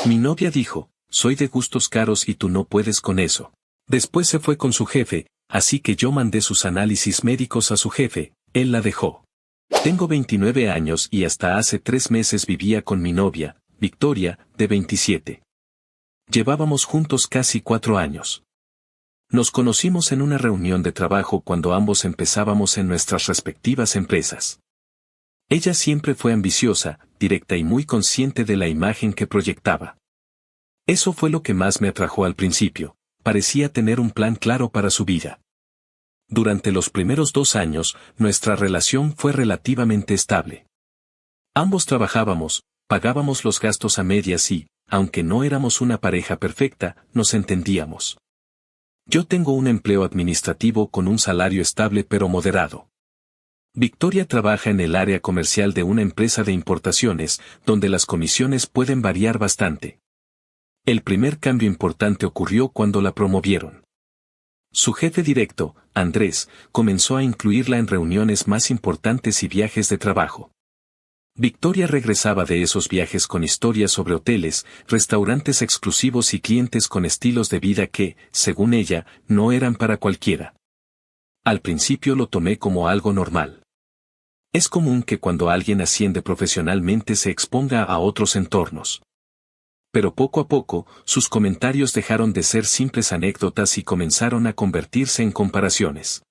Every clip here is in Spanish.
Mi novia dijo, soy de gustos caros y tú no puedes con eso. Después se fue con su jefe, así que yo mandé sus análisis médicos a su jefe, él la dejó. Tengo 29 años y hasta hace 3 meses vivía con mi novia, Victoria, de 27. Llevábamos juntos casi 4 años. Nos conocimos en una reunión de trabajo cuando ambos empezábamos en nuestras respectivas empresas. Ella siempre fue ambiciosa, directa y muy consciente de la imagen que proyectaba. Eso fue lo que más me atrajo al principio, parecía tener un plan claro para su vida. Durante los primeros 2 años, nuestra relación fue relativamente estable. Ambos trabajábamos, pagábamos los gastos a medias y, aunque no éramos una pareja perfecta, nos entendíamos. Yo tengo un empleo administrativo con un salario estable pero moderado. Victoria trabaja en el área comercial de una empresa de importaciones, donde las comisiones pueden variar bastante. El primer cambio importante ocurrió cuando la promovieron. Su jefe directo, Andrés, comenzó a incluirla en reuniones más importantes y viajes de trabajo. Victoria regresaba de esos viajes con historias sobre hoteles, restaurantes exclusivos y clientes con estilos de vida que, según ella, no eran para cualquiera. Al principio lo tomé como algo normal. Es común que cuando alguien asciende profesionalmente se exponga a otros entornos. Pero poco a poco, sus comentarios dejaron de ser simples anécdotas y comenzaron a convertirse en comparaciones.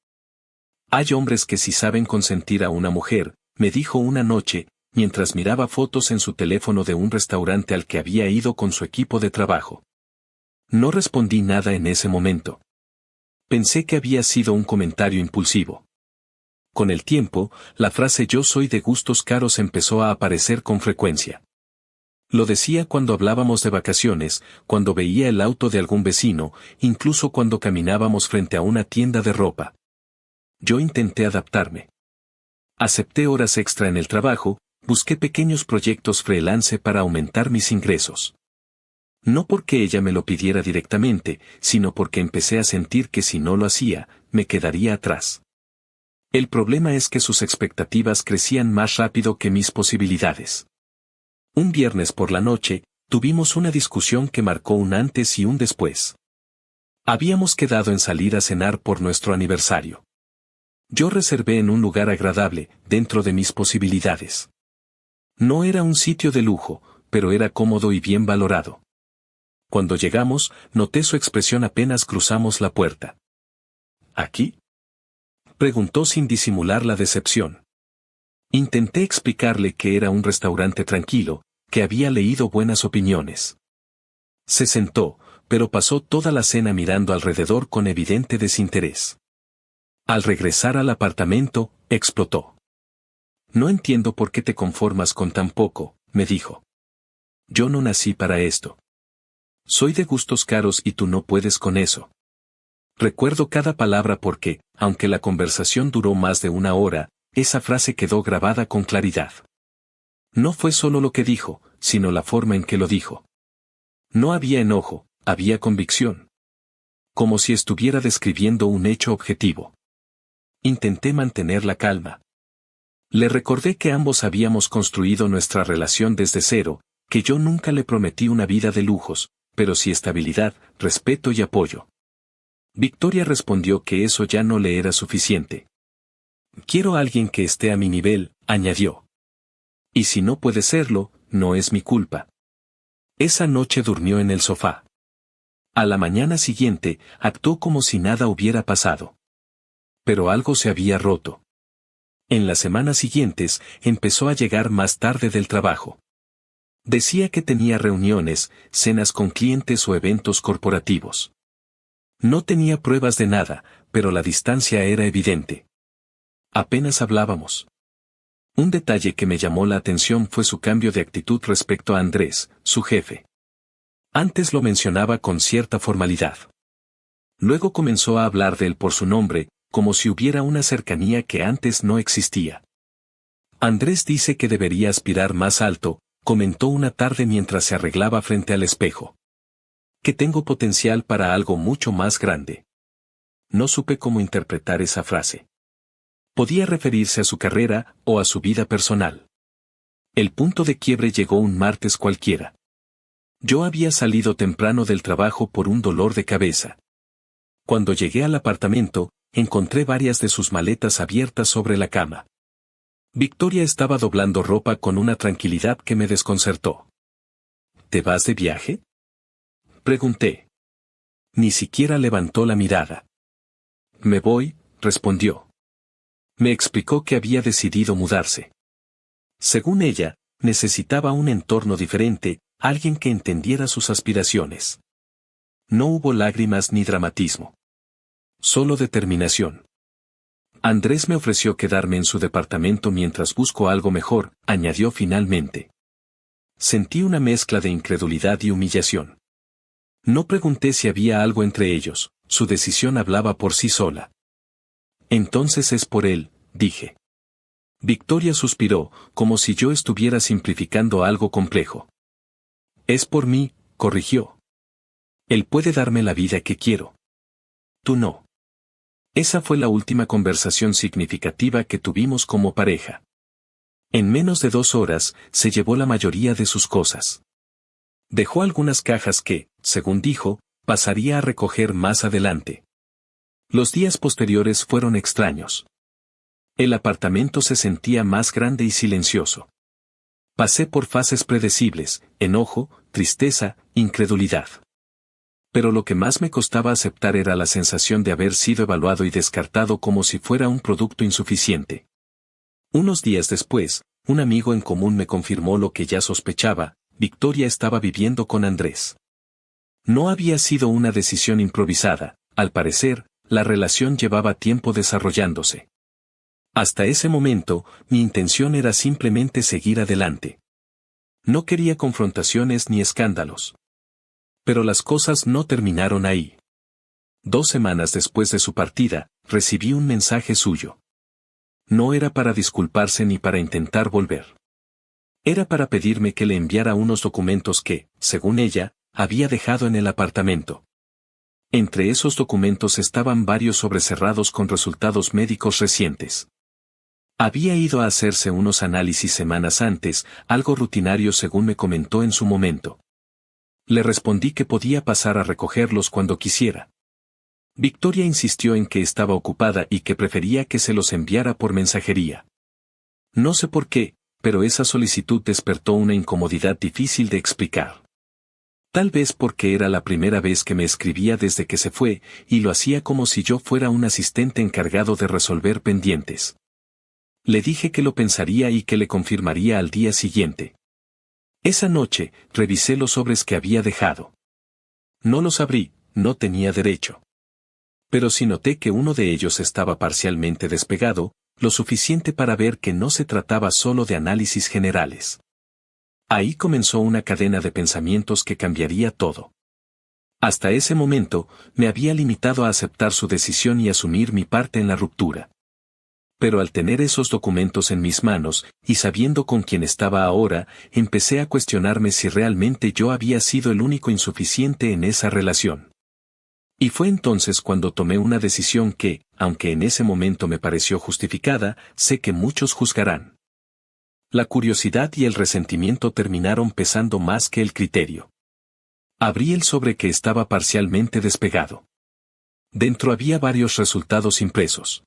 Hay hombres que sí saben consentir a una mujer, me dijo una noche, mientras miraba fotos en su teléfono de un restaurante al que había ido con su equipo de trabajo. No respondí nada en ese momento. Pensé que había sido un comentario impulsivo. Con el tiempo, la frase "yo soy de gustos caros" empezó a aparecer con frecuencia. Lo decía cuando hablábamos de vacaciones, cuando veía el auto de algún vecino, incluso cuando caminábamos frente a una tienda de ropa. Yo intenté adaptarme. Acepté horas extra en el trabajo, busqué pequeños proyectos freelance para aumentar mis ingresos. No porque ella me lo pidiera directamente, sino porque empecé a sentir que si no lo hacía, me quedaría atrás. El problema es que sus expectativas crecían más rápido que mis posibilidades. Un viernes por la noche, tuvimos una discusión que marcó un antes y un después. Habíamos quedado en salir a cenar por nuestro aniversario. Yo reservé en un lugar agradable, dentro de mis posibilidades. No era un sitio de lujo, pero era cómodo y bien valorado. Cuando llegamos, noté su expresión apenas cruzamos la puerta. ¿Aquí?, preguntó sin disimular la decepción. Intenté explicarle que era un restaurante tranquilo, que había leído buenas opiniones. Se sentó, pero pasó toda la cena mirando alrededor con evidente desinterés. Al regresar al apartamento, explotó. No entiendo por qué te conformas con tan poco, me dijo. Yo no nací para esto. Soy de gustos caros y tú no puedes con eso. Recuerdo cada palabra porque, aunque la conversación duró más de 1 hora, esa frase quedó grabada con claridad. No fue solo lo que dijo, sino la forma en que lo dijo. No había enojo, había convicción. Como si estuviera describiendo un hecho objetivo. Intenté mantener la calma. Le recordé que ambos habíamos construido nuestra relación desde cero, que yo nunca le prometí una vida de lujos, pero sí estabilidad, respeto y apoyo. Victoria respondió que eso ya no le era suficiente. Quiero a alguien que esté a mi nivel, añadió. Y si no puede serlo, no es mi culpa. Esa noche durmió en el sofá. A la mañana siguiente, actuó como si nada hubiera pasado. Pero algo se había roto. En las semanas siguientes, empezó a llegar más tarde del trabajo. Decía que tenía reuniones, cenas con clientes o eventos corporativos. No tenía pruebas de nada, pero la distancia era evidente. Apenas hablábamos. Un detalle que me llamó la atención fue su cambio de actitud respecto a Andrés, su jefe. Antes lo mencionaba con cierta formalidad. Luego comenzó a hablar de él por su nombre, como si hubiera una cercanía que antes no existía. Andrés dice que debería aspirar más alto, comentó una tarde mientras se arreglaba frente al espejo. Que tengo potencial para algo mucho más grande. No supe cómo interpretar esa frase. Podía referirse a su carrera o a su vida personal. El punto de quiebre llegó un martes cualquiera. Yo había salido temprano del trabajo por un dolor de cabeza. Cuando llegué al apartamento, encontré varias de sus maletas abiertas sobre la cama. Victoria estaba doblando ropa con una tranquilidad que me desconcertó. ¿Te vas de viaje?, pregunté. Ni siquiera levantó la mirada. Me voy, respondió. Me explicó que había decidido mudarse. Según ella, necesitaba un entorno diferente, alguien que entendiera sus aspiraciones. No hubo lágrimas ni dramatismo. Solo determinación. Andrés me ofreció quedarme en su departamento mientras busco algo mejor, añadió finalmente. Sentí una mezcla de incredulidad y humillación. No pregunté si había algo entre ellos, su decisión hablaba por sí sola. Entonces es por él, dije. Victoria suspiró, como si yo estuviera simplificando algo complejo. Es por mí, corrigió. Él puede darme la vida que quiero. Tú no. Esa fue la última conversación significativa que tuvimos como pareja. En menos de 2 horas, se llevó la mayoría de sus cosas. Dejó algunas cajas que, según dijo, pasaría a recoger más adelante. Los días posteriores fueron extraños. El apartamento se sentía más grande y silencioso. Pasé por fases predecibles, enojo, tristeza, incredulidad. Pero lo que más me costaba aceptar era la sensación de haber sido evaluado y descartado como si fuera un producto insuficiente. Unos días después, un amigo en común me confirmó lo que ya sospechaba: Victoria estaba viviendo con Andrés. No había sido una decisión improvisada, al parecer, la relación llevaba tiempo desarrollándose. Hasta ese momento, mi intención era simplemente seguir adelante. No quería confrontaciones ni escándalos. Pero las cosas no terminaron ahí. 2 semanas después de su partida, recibí un mensaje suyo. No era para disculparse ni para intentar volver. Era para pedirme que le enviara unos documentos que, según ella, había dejado en el apartamento. Entre esos documentos estaban varios sobrecerrados con resultados médicos recientes. Había ido a hacerse unos análisis semanas antes, algo rutinario según me comentó en su momento. Le respondí que podía pasar a recogerlos cuando quisiera. Victoria insistió en que estaba ocupada y que prefería que se los enviara por mensajería. No sé por qué, pero esa solicitud despertó una incomodidad difícil de explicar. Tal vez porque era la primera vez que me escribía desde que se fue, y lo hacía como si yo fuera un asistente encargado de resolver pendientes. Le dije que lo pensaría y que le confirmaría al día siguiente. Esa noche, revisé los sobres que había dejado. No los abrí, no tenía derecho. Pero sí noté que uno de ellos estaba parcialmente despegado, lo suficiente para ver que no se trataba solo de análisis generales. Ahí comenzó una cadena de pensamientos que cambiaría todo. Hasta ese momento, me había limitado a aceptar su decisión y asumir mi parte en la ruptura. Pero al tener esos documentos en mis manos, y sabiendo con quién estaba ahora, empecé a cuestionarme si realmente yo había sido el único insuficiente en esa relación. Y fue entonces cuando tomé una decisión que, aunque en ese momento me pareció justificada, sé que muchos juzgarán. La curiosidad y el resentimiento terminaron pesando más que el criterio. Abrí el sobre que estaba parcialmente despegado. Dentro había varios resultados impresos.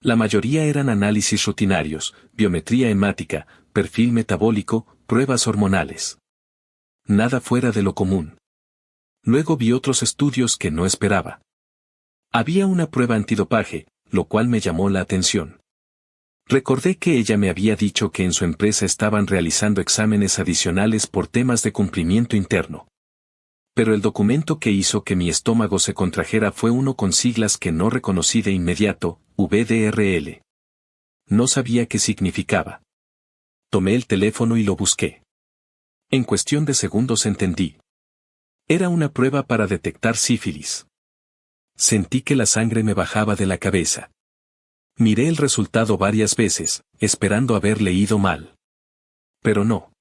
La mayoría eran análisis rutinarios, biometría hemática, perfil metabólico, pruebas hormonales. Nada fuera de lo común. Luego vi otros estudios que no esperaba. Había una prueba antidopaje, lo cual me llamó la atención. Recordé que ella me había dicho que en su empresa estaban realizando exámenes adicionales por temas de cumplimiento interno. Pero el documento que hizo que mi estómago se contrajera fue uno con siglas que no reconocí de inmediato: VDRL. No sabía qué significaba. Tomé el teléfono y lo busqué. En cuestión de segundos entendí. Era una prueba para detectar sífilis. Sentí que la sangre me bajaba de la cabeza. Miré el resultado varias veces, esperando haber leído mal. Pero no.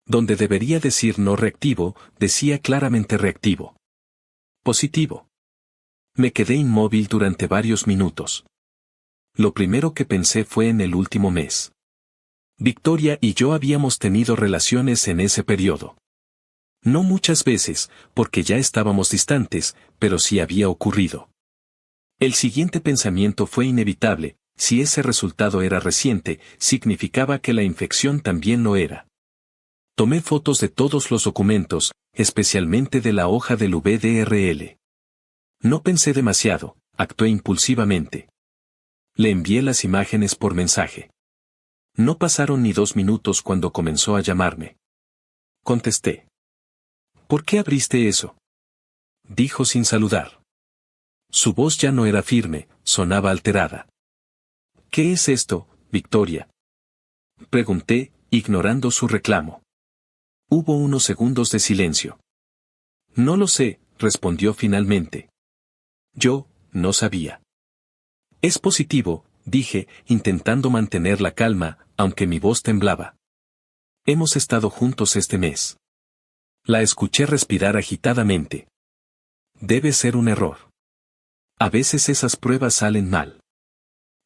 Donde debería decir no reactivo, decía claramente reactivo. Positivo. Me quedé inmóvil durante varios minutos. Lo primero que pensé fue en el último mes. Victoria y yo habíamos tenido relaciones en ese periodo. No muchas veces, porque ya estábamos distantes, pero sí había ocurrido. El siguiente pensamiento fue inevitable: si ese resultado era reciente, significaba que la infección también lo era. Tomé fotos de todos los documentos, especialmente de la hoja del VDRL. No pensé demasiado, actué impulsivamente. Le envié las imágenes por mensaje. No pasaron ni 2 minutos cuando comenzó a llamarme. Contesté. ¿Por qué abriste eso?, dijo sin saludar. Su voz ya no era firme, sonaba alterada. ¿Qué es esto, Victoria?, pregunté, ignorando su reclamo. Hubo unos segundos de silencio. No lo sé, respondió finalmente. Yo, no sabía. Es positivo, dije, intentando mantener la calma, aunque mi voz temblaba. Hemos estado juntos este mes. La escuché respirar agitadamente. Debe ser un error. A veces esas pruebas salen mal.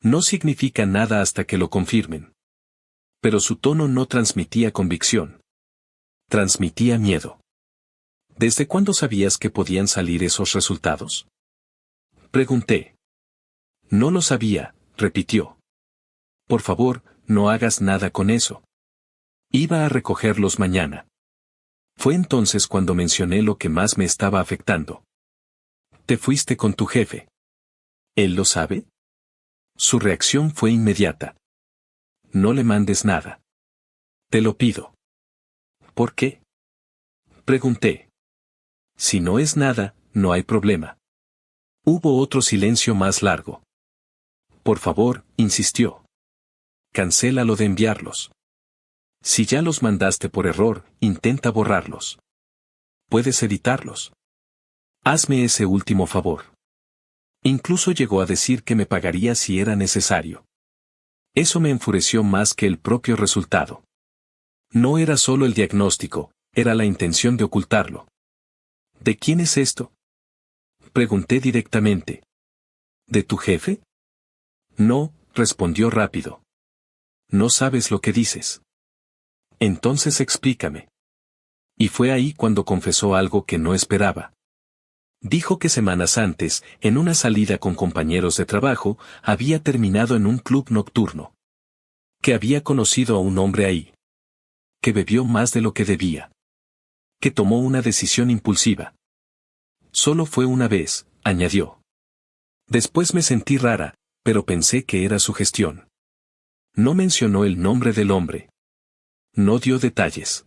No significa nada hasta que lo confirmen. Pero su tono no transmitía convicción. Transmitía miedo. ¿Desde cuándo sabías que podían salir esos resultados?, pregunté. No lo sabía, repitió. Por favor, no hagas nada con eso. Iba a recogerlos mañana. Fue entonces cuando mencioné lo que más me estaba afectando. Te fuiste con tu jefe. ¿Él lo sabe? Su reacción fue inmediata. No le mandes nada. Te lo pido. ¿Por qué?, pregunté. Si no es nada, no hay problema. Hubo otro silencio más largo. Por favor, insistió. Cancela lo de enviarlos. Si ya los mandaste por error, intenta borrarlos. Puedes editarlos. Hazme ese último favor. Incluso llegó a decir que me pagaría si era necesario. Eso me enfureció más que el propio resultado. No era solo el diagnóstico, era la intención de ocultarlo. ¿De quién es esto?, pregunté directamente. ¿De tu jefe? No, respondió rápido. No sabes lo que dices. Entonces explícame. Y fue ahí cuando confesó algo que no esperaba. Dijo que semanas antes, en una salida con compañeros de trabajo, había terminado en un club nocturno. Que había conocido a un hombre ahí. Que bebió más de lo que debía. Que tomó una decisión impulsiva. Solo fue una vez, añadió. Después me sentí rara, pero pensé que era su gestión. No mencionó el nombre del hombre. No dio detalles.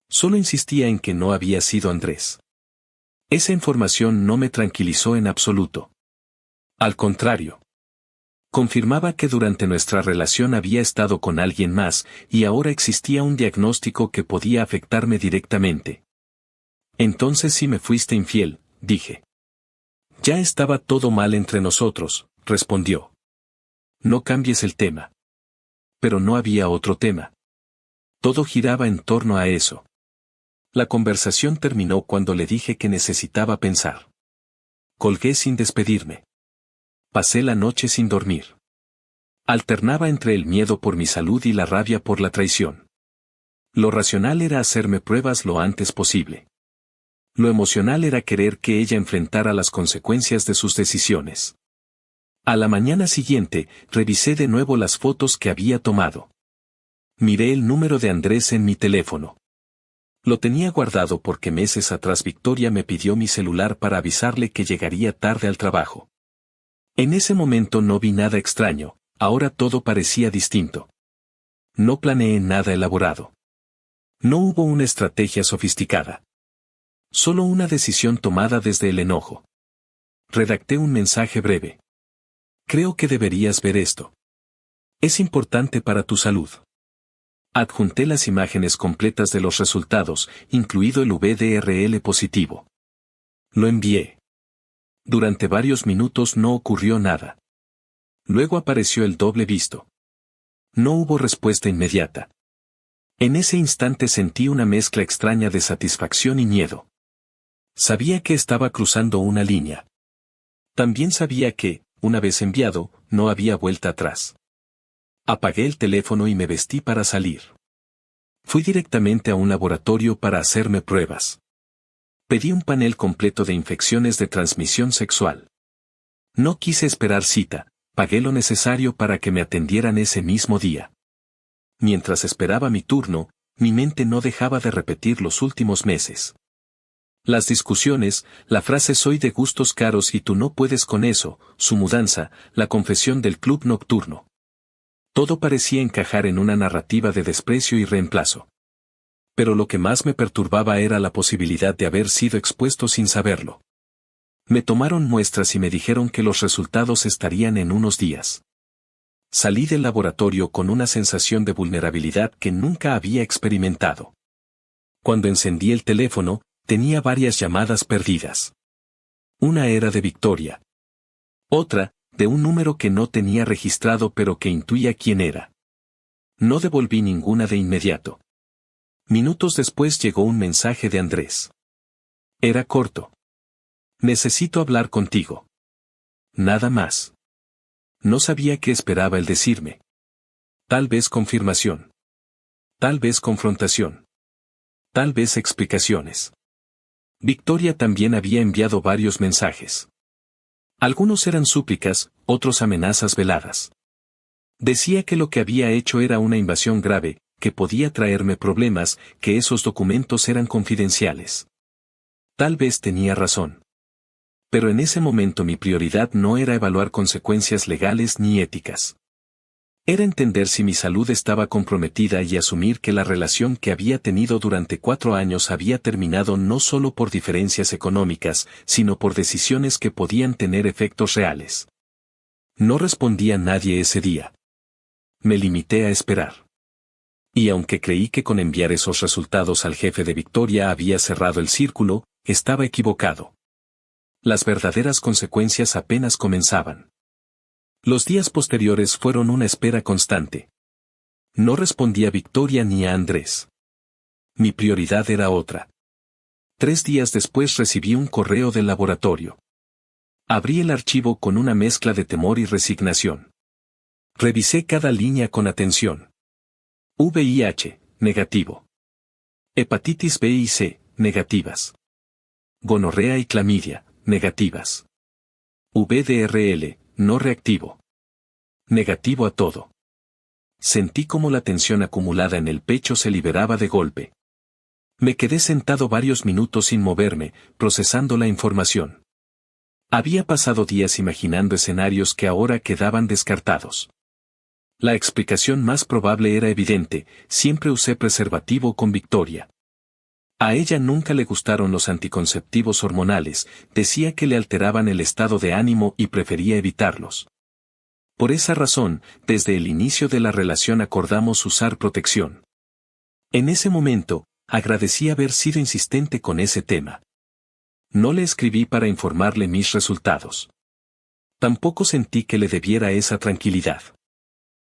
Solo insistía en que no había sido Andrés. Esa información no me tranquilizó en absoluto. Al contrario. Confirmaba que durante nuestra relación había estado con alguien más, y ahora existía un diagnóstico que podía afectarme directamente. Entonces sí me fuiste infiel, dije. Ya estaba todo mal entre nosotros, respondió. No cambies el tema. Pero no había otro tema. Todo giraba en torno a eso. La conversación terminó cuando le dije que necesitaba pensar. Colgué sin despedirme. Pasé la noche sin dormir. Alternaba entre el miedo por mi salud y la rabia por la traición. Lo racional era hacerme pruebas lo antes posible. Lo emocional era querer que ella enfrentara las consecuencias de sus decisiones. A la mañana siguiente, revisé de nuevo las fotos que había tomado. Miré el número de Andrés en mi teléfono. Lo tenía guardado porque meses atrás Victoria me pidió mi celular para avisarle que llegaría tarde al trabajo. En ese momento no vi nada extraño, ahora todo parecía distinto. No planeé nada elaborado. No hubo una estrategia sofisticada. Solo una decisión tomada desde el enojo. Redacté un mensaje breve. Creo que deberías ver esto. Es importante para tu salud. Adjunté las imágenes completas de los resultados, incluido el VDRL positivo. Lo envié. Durante varios minutos no ocurrió nada. Luego apareció el doble visto. No hubo respuesta inmediata. En ese instante sentí una mezcla extraña de satisfacción y miedo. Sabía que estaba cruzando una línea. También sabía que, una vez enviado, no había vuelta atrás. Apagué el teléfono y me vestí para salir. Fui directamente a un laboratorio para hacerme pruebas. Pedí un panel completo de infecciones de transmisión sexual. No quise esperar cita, pagué lo necesario para que me atendieran ese mismo día. Mientras esperaba mi turno, mi mente no dejaba de repetir los últimos meses. Las discusiones, la frase soy de gustos caros y tú no puedes con eso, su mudanza, la confesión del club nocturno. Todo parecía encajar en una narrativa de desprecio y reemplazo. Pero lo que más me perturbaba era la posibilidad de haber sido expuesto sin saberlo. Me tomaron muestras y me dijeron que los resultados estarían en unos días. Salí del laboratorio con una sensación de vulnerabilidad que nunca había experimentado. Cuando encendí el teléfono, tenía varias llamadas perdidas. Una era de Victoria. Otra, de un número que no tenía registrado pero que intuía quién era. No devolví ninguna de inmediato. Minutos después llegó un mensaje de Andrés. Era corto. Necesito hablar contigo. Nada más. No sabía qué esperaba el decirme. Tal vez confirmación. Tal vez confrontación. Tal vez explicaciones. Victoria también había enviado varios mensajes. Algunos eran súplicas, otros amenazas veladas. Decía que lo que había hecho era una invasión grave, que podía traerme problemas, que esos documentos eran confidenciales. Tal vez tenía razón. Pero en ese momento mi prioridad no era evaluar consecuencias legales ni éticas. Era entender si mi salud estaba comprometida y asumir que la relación que había tenido durante 4 años había terminado no solo por diferencias económicas, sino por decisiones que podían tener efectos reales. No respondí a nadie ese día. Me limité a esperar. Y aunque creí que con enviar esos resultados al jefe de Victoria había cerrado el círculo, estaba equivocado. Las verdaderas consecuencias apenas comenzaban. Los días posteriores fueron una espera constante. No respondí a Victoria ni a Andrés. Mi prioridad era otra. 3 días después recibí un correo del laboratorio. Abrí el archivo con una mezcla de temor y resignación. Revisé cada línea con atención. VIH, negativo. Hepatitis B y C, negativas. Gonorrea y clamidia, negativas. VDRL, no reactivo. Negativo a todo. Sentí como la tensión acumulada en el pecho se liberaba de golpe. Me quedé sentado varios minutos sin moverme, procesando la información. Había pasado días imaginando escenarios que ahora quedaban descartados. La explicación más probable era evidente, siempre usé preservativo con Victoria. A ella nunca le gustaron los anticonceptivos hormonales, decía que le alteraban el estado de ánimo y prefería evitarlos. Por esa razón, desde el inicio de la relación acordamos usar protección. En ese momento, agradecí haber sido insistente con ese tema. No le escribí para informarle mis resultados. Tampoco sentí que le debiera esa tranquilidad.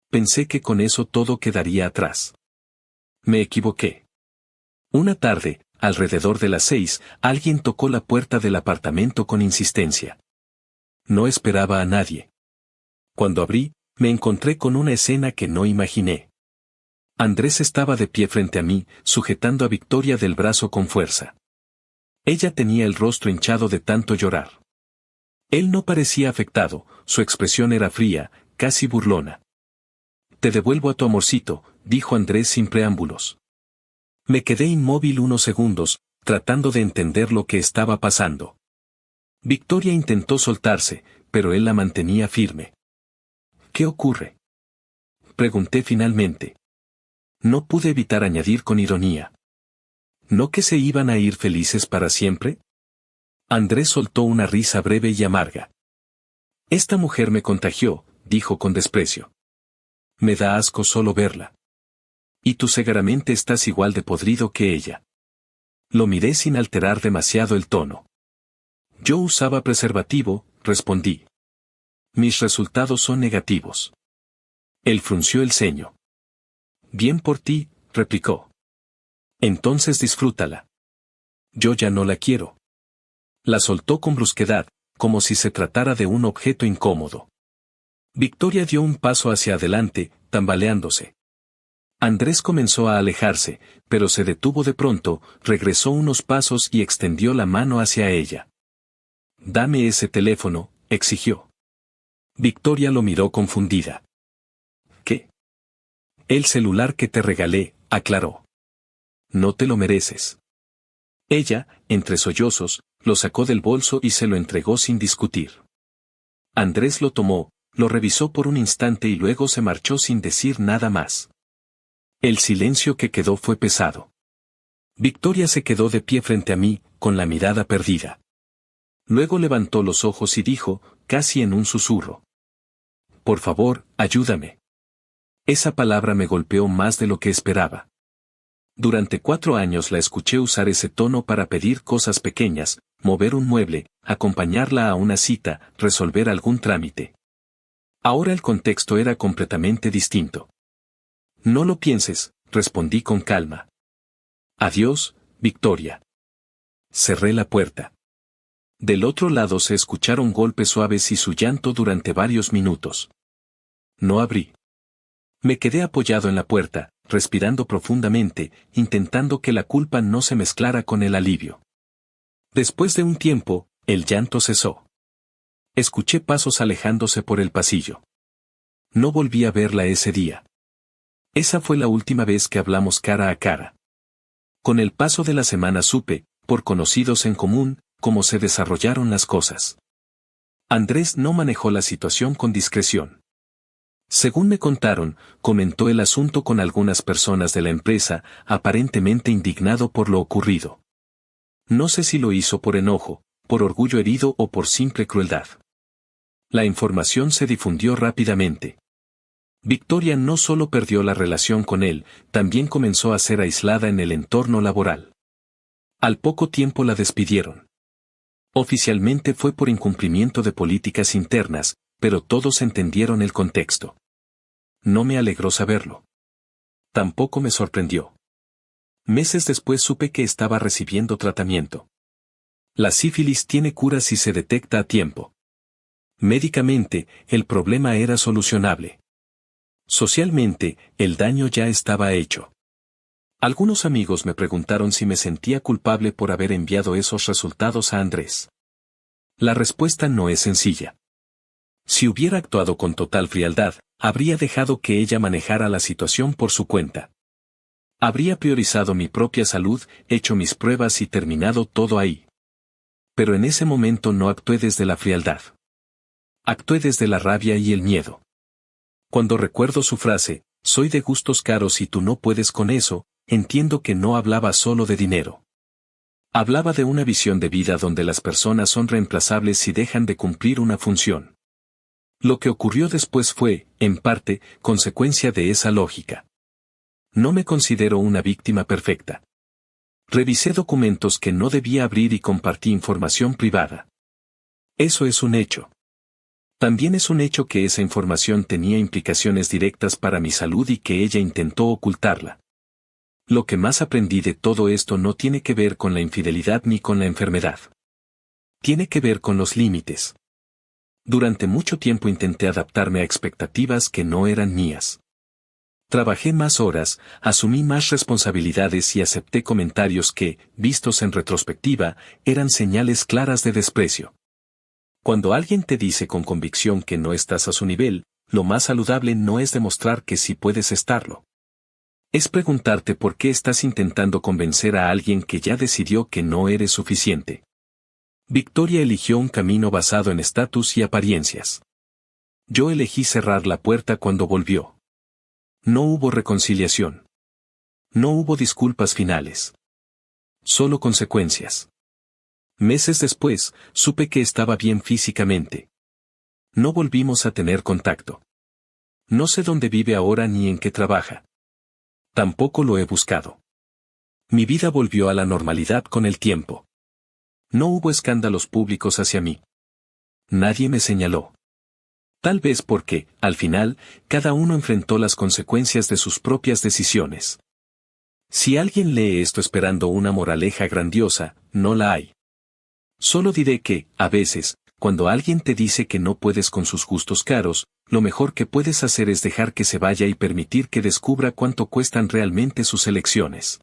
Pensé que con eso todo quedaría atrás. Me equivoqué. Una tarde, alrededor de las 6, alguien tocó la puerta del apartamento con insistencia. No esperaba a nadie. Cuando abrí, me encontré con una escena que no imaginé. Andrés estaba de pie frente a mí, sujetando a Victoria del brazo con fuerza. Ella tenía el rostro hinchado de tanto llorar. Él no parecía afectado, su expresión era fría, casi burlona. Te devuelvo a tu amorcito, dijo Andrés sin preámbulos. Me quedé inmóvil unos segundos, tratando de entender lo que estaba pasando. Victoria intentó soltarse, pero él la mantenía firme. ¿Qué ocurre?, pregunté finalmente. No pude evitar añadir con ironía. ¿No que se iban a ir felices para siempre? Andrés soltó una risa breve y amarga. Esta mujer me contagió, dijo con desprecio. Me da asco solo verla. Y tú seguramente estás igual de podrido que ella. Lo miré sin alterar demasiado el tono. Yo usaba preservativo, respondí. Mis resultados son negativos. Él frunció el ceño. Bien por ti, replicó. Entonces disfrútala. Yo ya no la quiero. La soltó con brusquedad, como si se tratara de un objeto incómodo. Victoria dio un paso hacia adelante, tambaleándose. Andrés comenzó a alejarse, pero se detuvo de pronto, regresó unos pasos y extendió la mano hacia ella. «Dame ese teléfono», exigió. Victoria lo miró confundida. «¿Qué?» «El celular que te regalé», aclaró. «No te lo mereces». Ella, entre sollozos, lo sacó del bolso y se lo entregó sin discutir. Andrés lo tomó, lo revisó por un instante y luego se marchó sin decir nada más. El silencio que quedó fue pesado. Victoria se quedó de pie frente a mí, con la mirada perdida. Luego levantó los ojos y dijo, casi en un susurro: «Por favor, ayúdame». Esa palabra me golpeó más de lo que esperaba. Durante 4 años la escuché usar ese tono para pedir cosas pequeñas, mover un mueble, acompañarla a una cita, resolver algún trámite. Ahora el contexto era completamente distinto. «No lo pienses», respondí con calma. «Adiós, Victoria». Cerré la puerta. Del otro lado se escucharon golpes suaves y su llanto durante varios minutos. No abrí. Me quedé apoyado en la puerta, respirando profundamente, intentando que la culpa no se mezclara con el alivio. Después de un tiempo, el llanto cesó. Escuché pasos alejándose por el pasillo. No volví a verla ese día. Esa fue la última vez que hablamos cara a cara. Con el paso de la semana supe, por conocidos en común, cómo se desarrollaron las cosas. Andrés no manejó la situación con discreción. Según me contaron, comentó el asunto con algunas personas de la empresa, aparentemente indignado por lo ocurrido. No sé si lo hizo por enojo, por orgullo herido o por simple crueldad. La información se difundió rápidamente. Victoria no solo perdió la relación con él, también comenzó a ser aislada en el entorno laboral. Al poco tiempo la despidieron. Oficialmente fue por incumplimiento de políticas internas, pero todos entendieron el contexto. No me alegró saberlo. Tampoco me sorprendió. Meses después supe que estaba recibiendo tratamiento. La sífilis tiene cura si se detecta a tiempo. Médicamente, el problema era solucionable. Socialmente, el daño ya estaba hecho. Algunos amigos me preguntaron si me sentía culpable por haber enviado esos resultados a Andrés. La respuesta no es sencilla. Si hubiera actuado con total frialdad, habría dejado que ella manejara la situación por su cuenta. Habría priorizado mi propia salud, hecho mis pruebas y terminado todo ahí. Pero en ese momento no actué desde la frialdad. Actué desde la rabia y el miedo. Cuando recuerdo su frase, «soy de gustos caros y tú no puedes con eso», entiendo que no hablaba solo de dinero. Hablaba de una visión de vida donde las personas son reemplazables si dejan de cumplir una función. Lo que ocurrió después fue, en parte, consecuencia de esa lógica. No me considero una víctima perfecta. Revisé documentos que no debía abrir y compartí información privada. Eso es un hecho. También es un hecho que esa información tenía implicaciones directas para mi salud y que ella intentó ocultarla. Lo que más aprendí de todo esto no tiene que ver con la infidelidad ni con la enfermedad. Tiene que ver con los límites. Durante mucho tiempo intenté adaptarme a expectativas que no eran mías. Trabajé más horas, asumí más responsabilidades y acepté comentarios que, vistos en retrospectiva, eran señales claras de desprecio. Cuando alguien te dice con convicción que no estás a su nivel, lo más saludable no es demostrar que sí puedes estarlo. Es preguntarte por qué estás intentando convencer a alguien que ya decidió que no eres suficiente. Victoria eligió un camino basado en estatus y apariencias. Yo elegí cerrar la puerta cuando volvió. No hubo reconciliación. No hubo disculpas finales. Solo consecuencias. Meses después, supe que estaba bien físicamente. No volvimos a tener contacto. No sé dónde vive ahora ni en qué trabaja. Tampoco lo he buscado. Mi vida volvió a la normalidad con el tiempo. No hubo escándalos públicos hacia mí. Nadie me señaló. Tal vez porque, al final, cada uno enfrentó las consecuencias de sus propias decisiones. Si alguien lee esto esperando una moraleja grandiosa, no la hay. Solo diré que, a veces, Cuando alguien te dice que no puedes con sus gustos caros, lo mejor que puedes hacer es dejar que se vaya y permitir que descubra cuánto cuestan realmente sus elecciones.